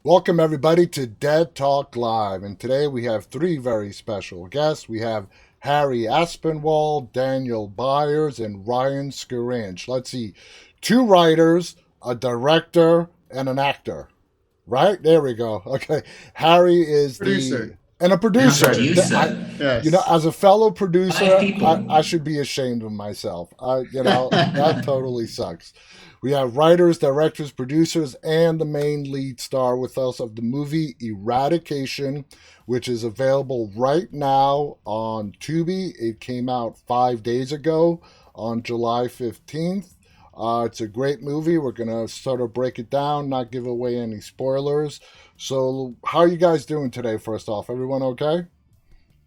Welcome, everybody, to Dead Talk Live. And today we have three very special guests. We have Harry Aspinwall, Daniel Byers, and Ryan Scaringe. Let's see, two writers, a director, and an actor. Right? There we go. Okay. Harry is the. Producer. And a And a producer. producer. Yes. As a fellow Five producer, I people. should be ashamed of myself. That totally sucks. We have writers, directors, producers, and the main lead star with us of the movie Eradication, which is available right now on Tubi. It came out 5 days ago on July 15th. It's a great movie. We're going to sort of break it down, not give away any spoilers. So, how are you guys doing today, first off? Everyone okay?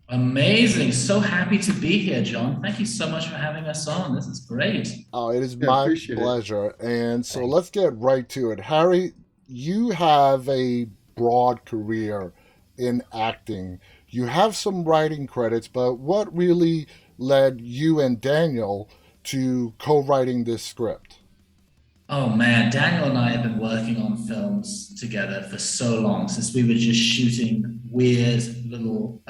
Amazing. So happy to be here, John. Thank you so much for having us on. This is great. It is Yeah, my appreciate it. pleasure. And so Thanks. let's get right to it. Harry, you have a broad career in acting. You have some writing credits, but what really led you and Daniel to co writing this script? Oh man, Daniel and I have been working on films together for so long, since we were just shooting weird little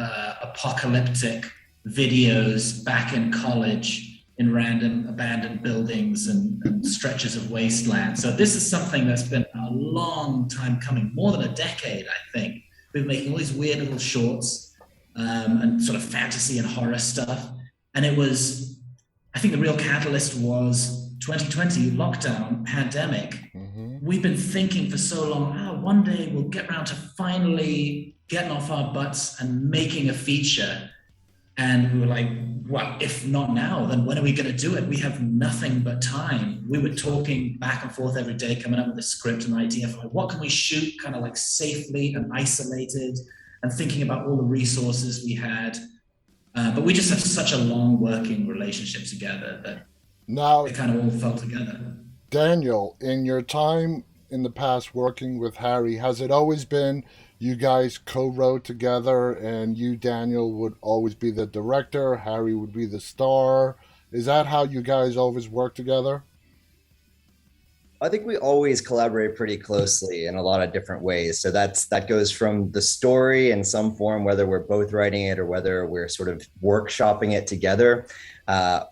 apocalyptic videos back in college in random abandoned buildings and stretches of wasteland. So this is something that's been a long time coming, more than a decade, I think. We've been making all these weird little shorts and sort of fantasy and horror stuff. And it was, I think the real catalyst was 2020 lockdown pandemic. Mm-hmm. We've been thinking for so long, one day we'll get around to finally getting off our butts and making a feature. And we were like, well, if not now, then when are we going to do it? We have nothing but time. We were talking back and forth every day, coming up with a script and idea for like, what can we shoot kind of like safely and isolated, and thinking about all the resources we had. But we just have such a long working relationship together that Now, it kind of all fell together. Daniel, in your time in the past working with Harry, has it always been you guys co wrote together and you, Daniel, would always be the director, Harry would be the star? Is that how you guys always work together? I think we always collaborate pretty closely in a lot of different ways. So that goes from the story in some form, whether we're both writing it or whether we're sort of workshopping it together,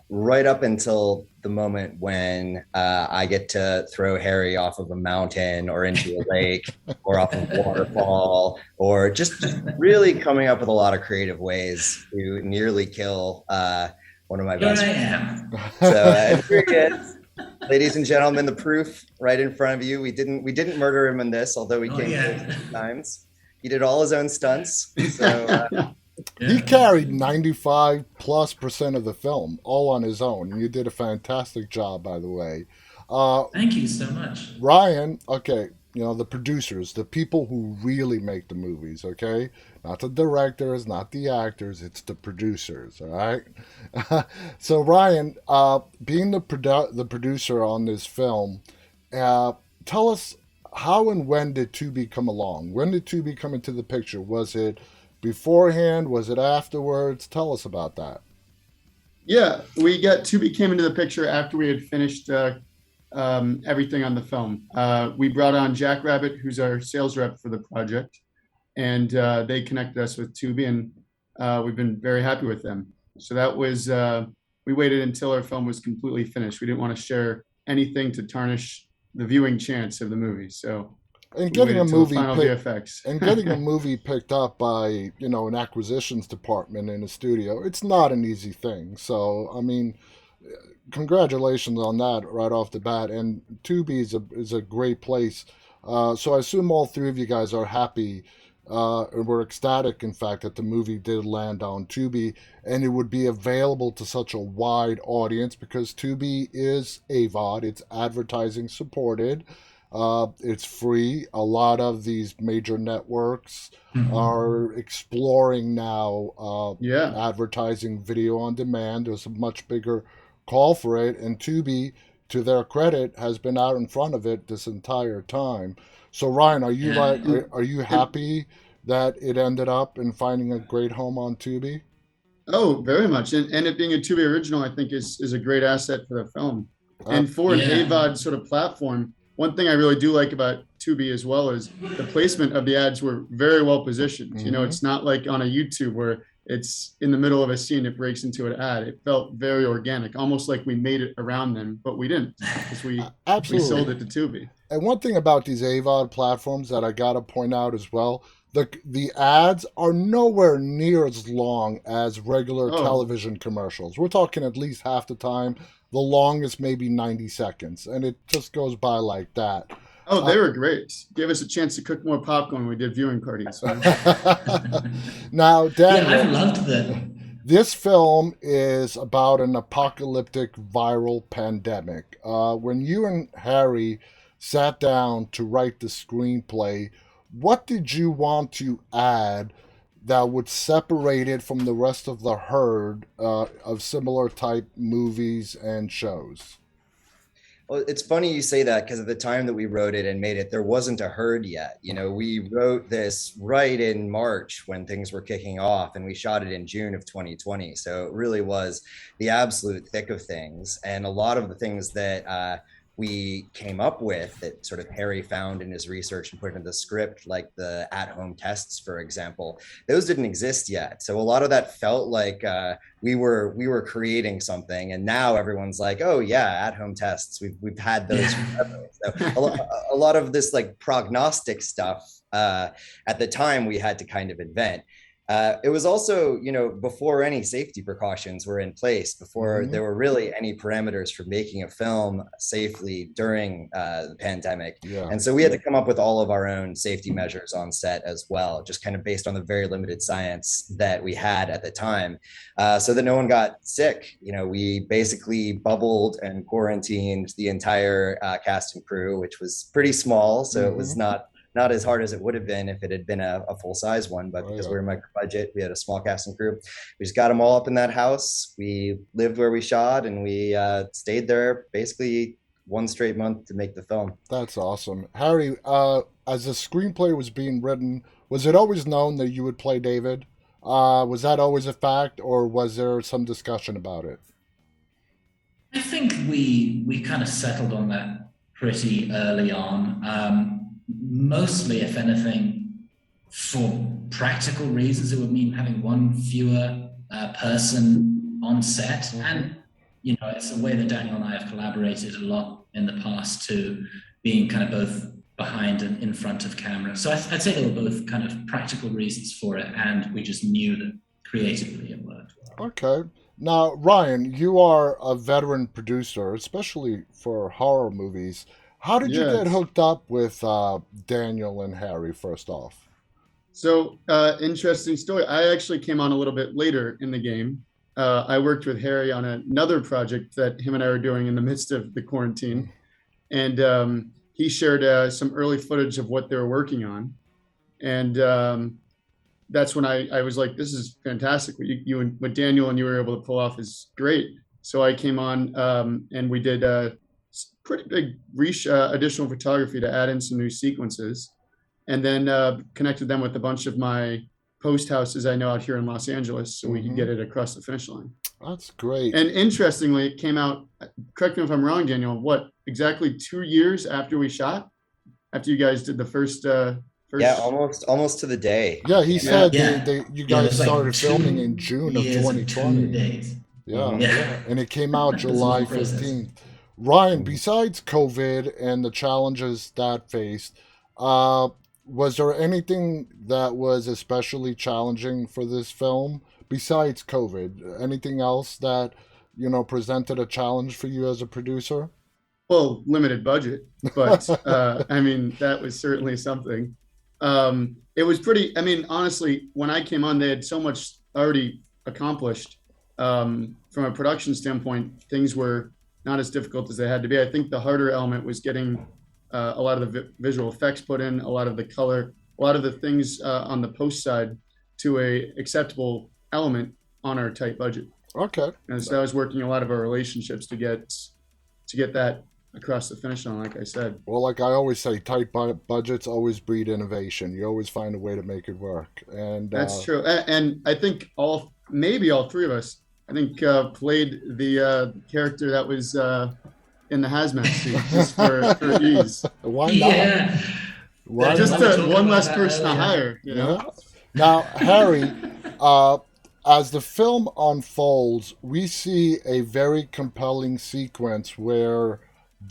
right up until the moment when I get to throw Harry off of a mountain or into a lake or off of a waterfall, or just really coming up with a lot of creative ways to nearly kill one of my Here best I friends. am. So here it is. Ladies and gentlemen, the proof right in front of you. We didn't murder him in this, although we Oh came close yeah, a few times. He did all his own stunts. So He yeah. carried 95+% of the film all on his own, and you did a fantastic job, by the way. Uh, Thank you so much. Ryan, okay, the producers, the people who really make the movies, okay? Not the directors, not the actors, it's the producers, all right? So, Ryan, being the producer on this film, uh, tell us how and when did Tubi come along? When did Tubi come into the picture? Was it beforehand? Was it afterwards? Tell us about that. Yeah, Tubi came into the picture after we had finished everything on the film. We brought on Jack Rabbit, who's our sales rep for the project, and they connected us with Tubi, and we've been very happy with them. So that was we waited until our film was completely finished. We didn't want to share anything to tarnish the viewing chance of the movie, so And we getting a waited till the movie final picked VFX. and getting a movie picked up by an acquisitions department in a studio, it's not an easy thing. So I mean, congratulations on that right off the bat. And Tubi is a great place. So I assume all three of you guys are happy. And we're ecstatic, in fact, that the movie did land on Tubi and it would be available to such a wide audience because Tubi is AVOD, it's advertising supported. It's free. A lot of these major networks Mhm. are exploring now Yeah. advertising video on demand. There's a much bigger call for it, and Tubi, to their credit, has been out in front of it this entire time. So, Ryan, are you Yeah. like, And, are you and happy that it ended up in finding a great home on Tubi? Oh, very much. And it being a Tubi original, I think is a great asset for the film. Uh, And for an Yeah. AVOD sort of platform, one thing I really do like about Tubi as well is the placement of the ads were very well positioned. You know, it's not like on a YouTube where it's in the middle of a scene, it breaks into an ad. It felt very organic, almost like we made it around them, but we didn't because we sold it to Tubi. And one thing about these AVOD platforms that I gotta point out as well, the ads are nowhere near as long as regular television commercials. We're talking at least half the time. The longest maybe 90 seconds, and it just goes by like that. Oh, they were great. Gave us a chance to cook more popcorn when we did viewing parties. Now, Daniel, I loved them. This film is about an apocalyptic viral pandemic. When you and Harry sat down to write the screenplay, what did you want to add that would separate it from the rest of the herd of similar type movies and shows? Well, it's funny you say that because at the time that we wrote it and made it, there wasn't a herd yet. You know, we wrote this right in March when things were kicking off, and we shot it in June of 2020. So it really was the absolute thick of things. And a lot of the things that we came up with that sort of Harry found in his research and put into the script, like the at-home tests, for example, those didn't exist yet. So a lot of that felt like we were creating something, and now everyone's like, oh yeah, at-home tests. We've had those forever. So a lot of this like prognostic stuff at the time we had to kind of invent. It was also, you know, before any safety precautions were in place, before there were really any parameters for making a film safely during the pandemic. Yeah. And so we had to come up with all of our own safety measures on set as well, just kind of based on the very limited science that we had at the time, so that no one got sick. You know, we basically bubbled and quarantined the entire cast and crew, which was pretty small. So it was not as hard as it would have been if it had been a full-size one, but because we were micro budget, we had a small cast and crew. We just got them all up in that house. We lived where we shot, and we stayed there basically one straight month to make the film. That's awesome. Harry, as the screenplay was being written, was it always known that you would play David? Was that always a fact, or was there some discussion about it? I think we kind of settled on that pretty early on. Mostly, if anything, for practical reasons, it would mean having one fewer person on set. And, you know, it's a way that Daniel and I have collaborated a lot in the past too, being kind of both behind and in front of camera. So I'd say there were both kind of practical reasons for it, and we just knew that creatively it worked well. Okay. Now, Ryan, you are a veteran producer, especially for horror movies. How did you get hooked up with Daniel and Harry, first off? So, interesting story. I actually came on a little bit later in the game. I worked with Harry on another project that him and I were doing in the midst of the quarantine. And he shared some early footage of what they were working on. And that's when I was like, this is fantastic. What Daniel and you were able to pull off is great. So I came on and we did pretty big additional photography to add in some new sequences, and then connected them with a bunch of my post houses I know out here in Los Angeles, so we could get it across the finish line. That's great. And interestingly, it came out, correct me if I'm wrong, Daniel, what, exactly 2 years after we shot? After you guys did the first yeah, almost to the day. Yeah, he said you guys started filming in June of 2020. Yeah. And it came out July 15th. Ryan, besides COVID and the challenges that faced, was there anything that was especially challenging for this film besides COVID? Anything else that, you know, presented a challenge for you as a producer? Well, limited budget, but I mean, that was certainly something. It was pretty, I mean, honestly, when I came on, they had so much already accomplished. From a production standpoint, things were not as difficult as they had to be. I think the harder element was getting a lot of the visual effects put in, a lot of the color, a lot of the things on the post side to a acceptable element on our tight budget. Okay. And so I was working a lot of our relationships to get that across the finish line, like I said. Well, like I always say, tight budgets always breed innovation. You always find a way to make it work. And that's true. And I think maybe all three of us, I think played the character that was in the hazmat suit just for ease. Why not? Yeah. Why Just not? We were talking one about less that person to earlier. hire, you know? Yeah. Now, Harry, uh, as the film unfolds, we see a very compelling sequence where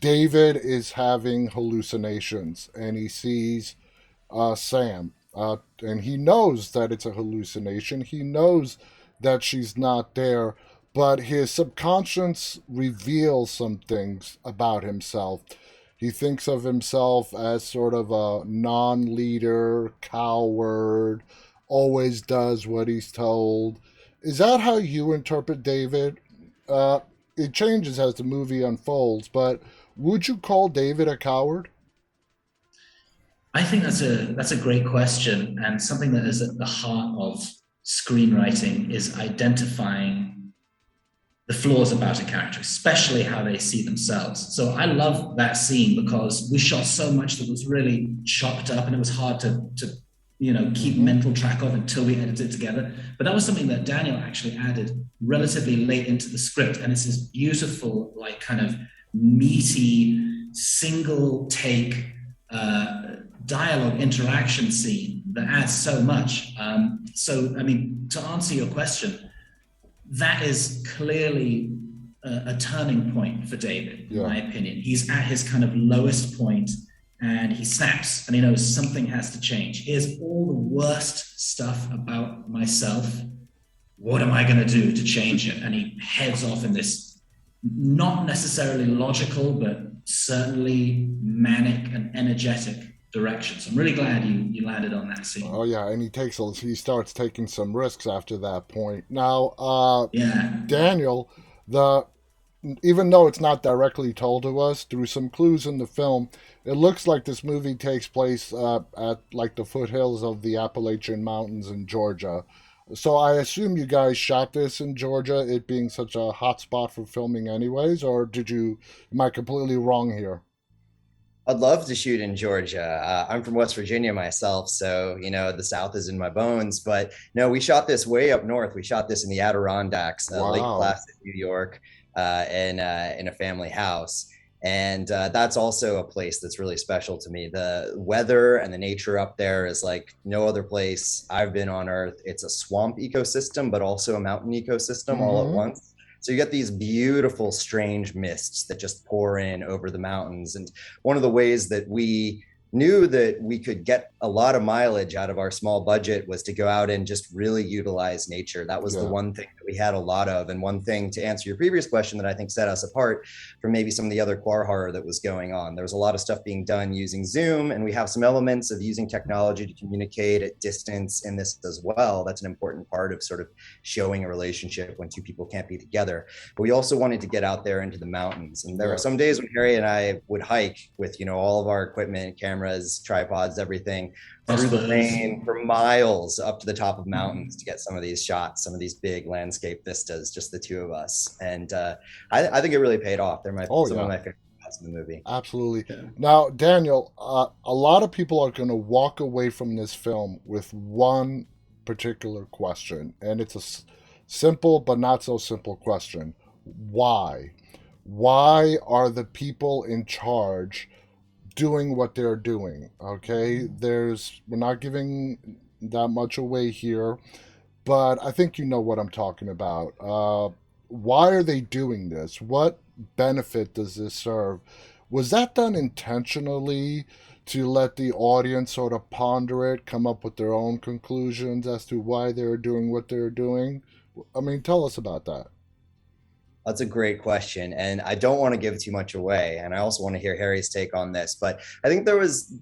David is having hallucinations and he sees Sam. And he knows that it's a hallucination. He knows that she's not there, but his subconscious reveals some things about himself. He thinks of himself as sort of a non leader, coward, always does what he's told. Is that how you interpret David? Uh, it changes as the movie unfolds, but would you call David a coward? I think that's a great question, and something that is at the heart of screenwriting is identifying the flaws about a character, especially how they see themselves. So I love that scene because we shot so much that was really chopped up, and it was hard to keep mental track of until we edited it together. But that was something that Daniel actually added relatively late into the script, and it's this beautiful, like kind of meaty, single take dialogue interaction scene that adds so much. So, I mean, to answer your question, that is clearly a turning point for David, in my opinion. He's at his kind of lowest point and he snaps and he knows something has to change. Here's all the worst stuff about myself. What am I going to do to change it? And he heads off in this not necessarily logical, but certainly manic and energetic direction. So I'm really glad you landed on that scene. Oh yeah, and he starts taking some risks after that point. Now, Daniel, the even though it's not directly told to us through some clues in the film, it looks like this movie takes place at like the foothills of the Appalachian Mountains in Georgia. So I assume you guys shot this in Georgia, it being such a hot spot for filming anyways, or am I completely wrong here? I'd love to shoot in Georgia. I'm from West Virginia myself, so the South is in my bones. But no, we shot this way up north. We shot this in the Adirondacks, Lake Placid, New York, in a family house, and that's also a place that's really special to me. The weather and the nature up there is like no other place I've been on Earth. It's a swamp ecosystem, but also a mountain ecosystem all at once. So you get these beautiful, strange mists that just pour in over the mountains. And one of the ways that we knew that we could get a lot of mileage out of our small budget was to go out and just really utilize nature. That was the one thing that we had a lot of. And one thing, to answer your previous question, that I think set us apart from maybe some of the other quar horror that was going on. There was a lot of stuff being done using Zoom, and we have some elements of using technology to communicate at distance in this as well. That's an important part of sort of showing a relationship when two people can't be together. But we also wanted to get out there into the mountains. And there were some days when Harry and I would hike with, all of our equipment, cameras, tripods, everything, through the rain for miles up to the top of mountains to get some of these shots, some of these big landscape vistas, just the two of us. And I think it really paid off. They're some of my favorite shots in the movie. Absolutely. Yeah. Now, Daniel, a lot of people are going to walk away from this film with one particular question, and it's a simple but not so simple question. Why? Why are the people in charge doing what they're doing? Okay, we're not giving that much away here, but I think you know what I'm talking about. Why are they doing this? What benefit does this serve? Was that done intentionally to let the audience sort of ponder it, come up with their own conclusions as to why they're doing what they're doing? I mean, tell us about that. That's a great question. And I don't want to give too much away. And I also want to hear Harry's take on this. But I think there was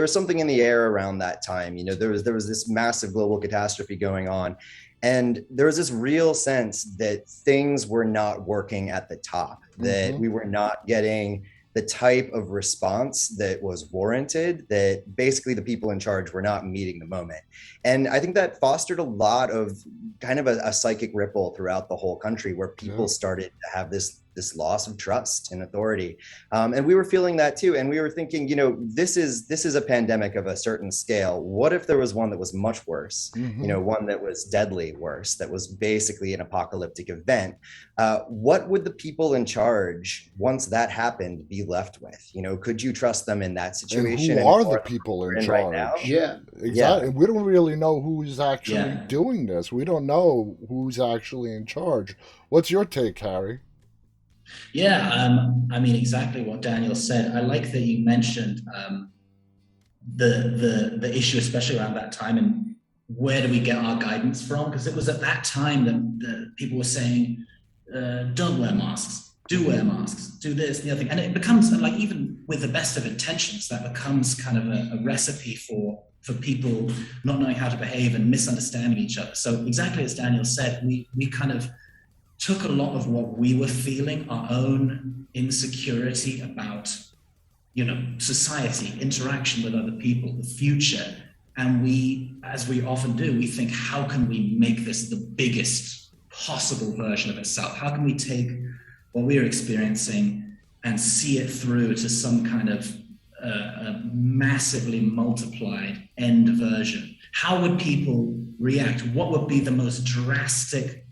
something in the air around that time. There was this massive global catastrophe going on. And there was this real sense that things were not working at the top, that we were not getting the type of response that was warranted, that basically the people in charge were not meeting the moment. And I think that fostered a lot of kind of a psychic ripple throughout the whole country, where people started to have this this loss of trust in authority. And we were feeling that too. And we were thinking, this is a pandemic of a certain scale. What if there was one that was much worse? One that was deadly worse, that was basically an apocalyptic event? What would the people in charge, once that happened, be left with? Could you trust them in that situation? And who are the people in charge? Right now? Yeah, exactly. We don't really know who's actually doing this. We don't know who's actually in charge. What's your take, Harry? Yeah, I mean, exactly what Daniel said. I like that you mentioned the issue, especially around that time, and where do we get our guidance from? Because it was at that time that people were saying, don't wear masks, do wear masks, do this, the other thing. And it becomes, like, even with the best of intentions, that becomes kind of a recipe for people not knowing how to behave and misunderstanding each other. So exactly as Daniel said, we kind of took a lot of what we were feeling, our own insecurity about, society, interaction with other people, the future. And we, as we often do, we think, how can we make this the biggest possible version of itself? How can we take what we're experiencing and see it through to some kind of a massively multiplied end version? How would people react? What would be the most drastic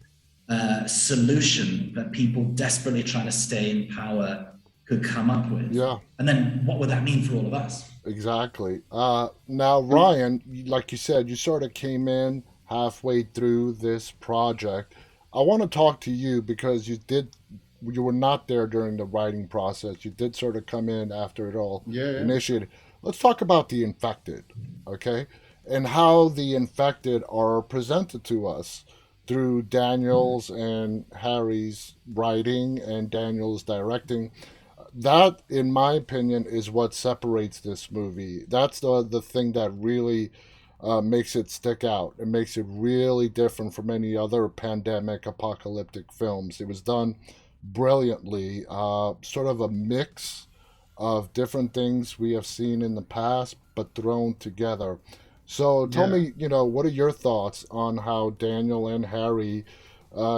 solution that people desperately trying to stay in power could come up with? Yeah. And then what would that mean for all of us? Exactly. Now, Ryan, like you said, you sort of came in halfway through this project. I want to talk to you because you were not there during the writing process. You did sort of come in after it all initiated. Let's talk about the infected, okay? And how the infected are presented to us through Daniel's and Harry's writing and Daniel's directing. That, in my opinion, is what separates this movie. That's the thing that really makes it stick out. It makes it really different from any other pandemic apocalyptic films. It was done brilliantly, sort of a mix of different things we have seen in the past, but thrown together. So tell me, what are your thoughts on how Daniel and Harry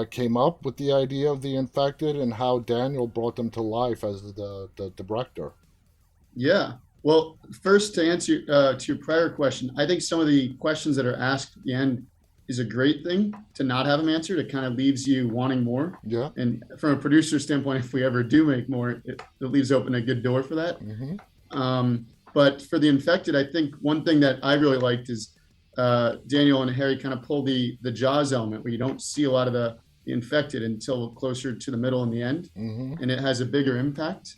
came up with the idea of the infected and how Daniel brought them to life as the director? Yeah. Well, first, to answer to your prior question, I think some of the questions that are asked at the end is a great thing to not have them answered. It kind of leaves you wanting more. Yeah. And from a producer standpoint, if we ever do make more, it leaves open a good door for that. But for the infected, I think one thing that I really liked is Daniel and Harry kind of pull the Jaws element, where you don't see a lot of the infected until closer to the middle and the end, and it has a bigger impact.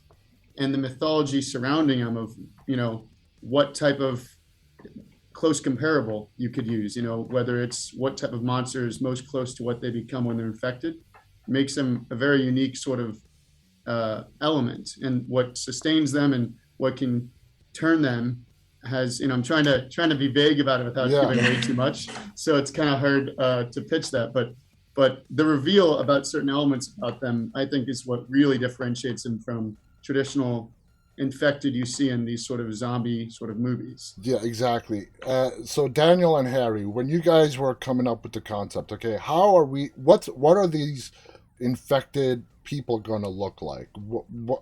And the mythology surrounding them of, what type of close comparable you could use, whether it's what type of monster is most close to what they become when they're infected, makes them a very unique sort of element. And what sustains them and what can turn them has, I'm trying to be vague about it without giving away too much. So it's kind of hard to pitch that, but the reveal about certain elements about them, I think, is what really differentiates them from traditional infected you see in these sort of zombie sort of movies. Yeah, exactly. So Daniel and Harry, when you guys were coming up with the concept, okay, what are these infected people going to look like?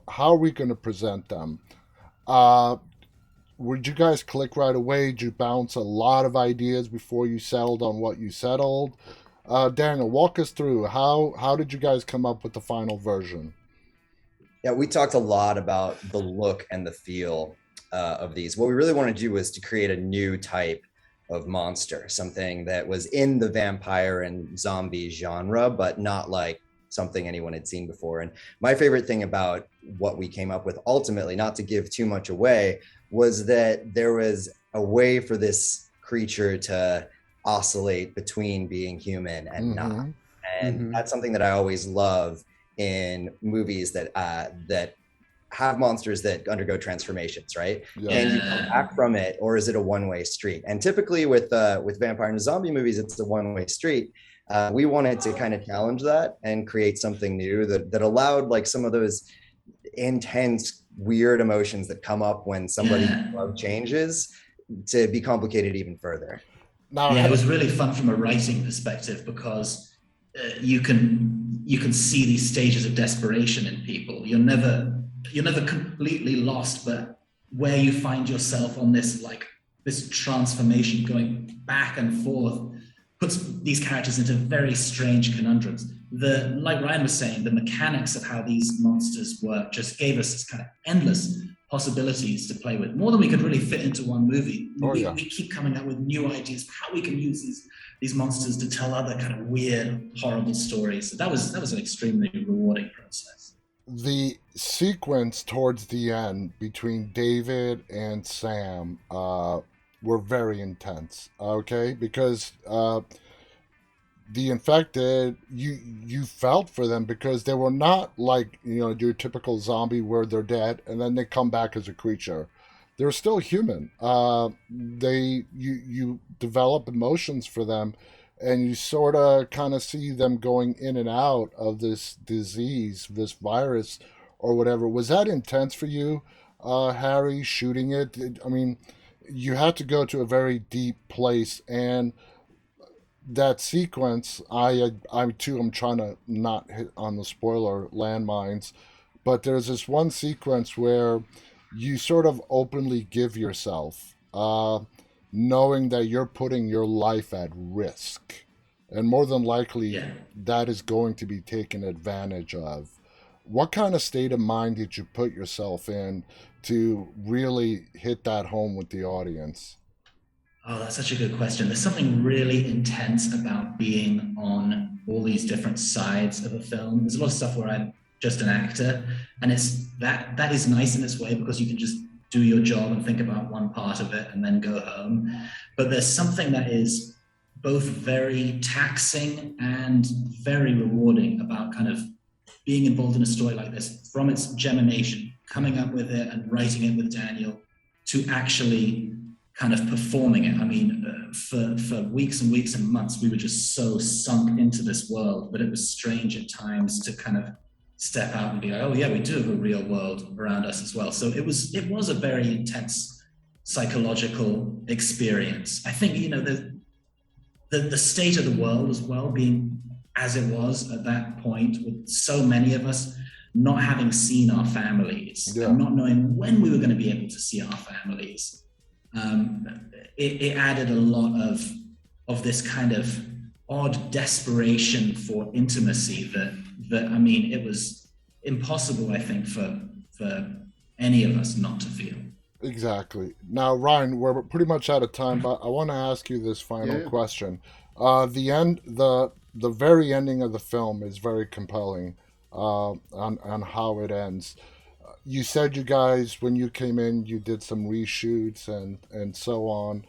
How are we going to present them? Would you guys click right away? Did you bounce a lot of ideas before you settled on what you settled? Daniel, walk us through how did you guys come up with the final version? Yeah, we talked a lot about the look and the feel of these. What we really wanted to do was to create a new type of monster, something that was in the vampire and zombie genre, but not like something anyone had seen before. And my favorite thing about what we came up with ultimately, not to give too much away, was that there was a way for this creature to oscillate between being human and not. And that's something that I always love in movies that have monsters that undergo transformations, right? Yeah. And you come back from it, or is it a one-way street? And typically with vampire and zombie movies, it's a one-way street. We wanted to kind of challenge that and create something new that allowed like some of those intense, weird emotions that come up when somebody's love changes to be complicated even further. It was really fun from a writing perspective because you can you can see these stages of desperation in people. You're never completely lost, but where you find yourself on this transformation going back and forth puts these characters into very strange conundrums. Like Ryan was saying, the mechanics of how these monsters work just gave us this kind of endless possibilities to play with, more than we could really fit into one movie. We keep coming up with new ideas for how we can use these monsters to tell other kind of weird, horrible stories. So that was an extremely rewarding process. The sequence towards the end between David and Sam were very intense. Okay, because the infected, you felt for them because they were not like your typical zombie where they're dead and then they come back as a creature. They're still human. You develop emotions for them, and you sort of kind of see them going in and out of this disease, this virus, or whatever. Was that intense for you, Harry? Shooting it? I mean, you had to go to a very deep place, and that sequence, I too am trying to not hit on the spoiler landmines, but there's this one sequence where you sort of openly give yourself, knowing that you're putting your life at risk, and more than likely that is going to be taken advantage of. What kind of state of mind did you put yourself in to really hit that home with the audience? Oh, that's such a good question. There's something really intense about being on all these different sides of a film. There's a lot of stuff where I'm just an actor, and it's that is nice in its way because you can just do your job and think about one part of it and then go home. But there's something that is both very taxing and very rewarding about kind of being involved in a story like this, from its germination, coming up with it and writing it with Daniel, to actually kind of performing it. I mean, for weeks and weeks and months, we were just so sunk into this world, but it was strange at times to kind of step out and be like, oh yeah, we do have a real world around us as well. So it was a very intense psychological experience. I think, the state of the world as well, being as it was at that point, with so many of us not having seen our families and not knowing when we were going to be able to see our families. It added a lot of this kind of odd desperation for intimacy that I mean, it was impossible, I think, for any of us not to feel. Exactly. Now, Ryan, we're pretty much out of time, but I want to ask you this final question. The very ending of the film is very compelling on how it ends. You said you guys, when you came in, you did some reshoots and so on.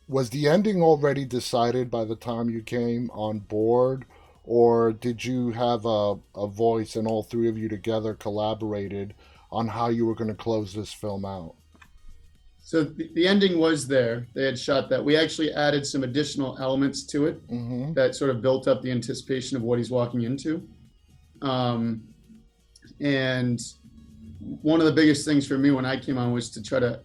Was the ending already decided by the time you came on board, or did you have a voice and all three of you together collaborated on how you were going to close this film out? So the ending was there. They had shot that. We actually added some additional elements to it that sort of built up the anticipation of what he's walking into. And one of the biggest things for me when I came on was to try to,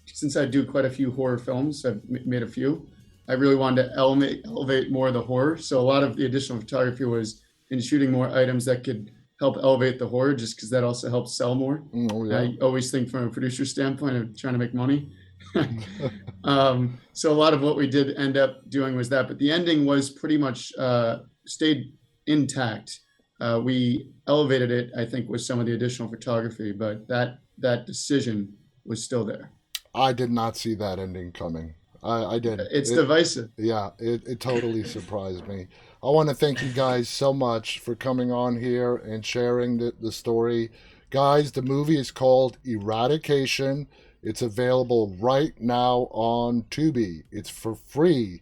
since I do quite a few horror films, I've made a few, I really wanted to elevate more of the horror. So a lot of the additional photography was in shooting more items that could help elevate the horror, just because that also helps sell more. I always think from a producer standpoint of trying to make money. So a lot of what we did end up doing was that, but the ending was pretty much stayed intact. We elevated it, I think, with some of the additional photography, but that decision was still there. I did not see that ending coming. I did. It's divisive. Yeah, it totally surprised me. I want to thank you guys so much for coming on here and sharing the story. Guys, the movie is called Eradication. It's available right now on Tubi. It's for free.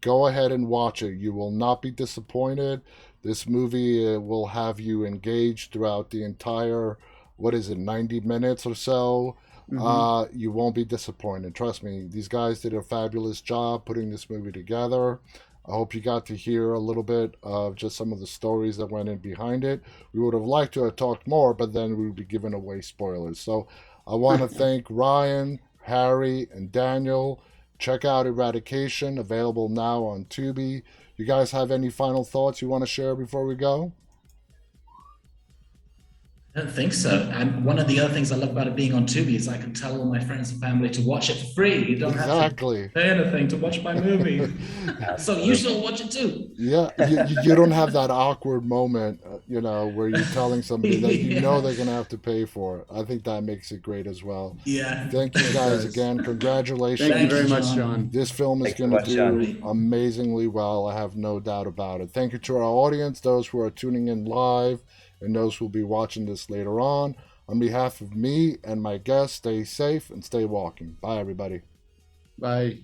Go ahead and watch it. You will not be disappointed. This movie will have you engaged throughout the entire, 90 minutes or so. You won't be disappointed. Trust me, these guys did a fabulous job putting this movie together. I hope you got to hear a little bit of just some of the stories that went in behind it. We would have liked to have talked more, but then we would be giving away spoilers. So I want to thank Ryan, Harry, and Daniel. check out Eradication, available now on Tubi. You guys have any final thoughts you want to share before we go? I don't think so. And one of the other things I love about it being on Tubi is I can tell all my friends and family to watch it for free. You don't have to pay anything to watch my movie. So you should watch it too. Yeah, you don't have that awkward moment, where you're telling somebody that you know they're going to have to pay for it. I think that makes it great as well. Yeah. Thank you guys again. Congratulations. Thank you very much, John. This film is going to do amazingly well. I have no doubt about it. Thank you to our audience, those who are tuning in live, and those who will be watching this later on. On behalf of me and my guests, stay safe and stay walking. Bye, everybody. Bye.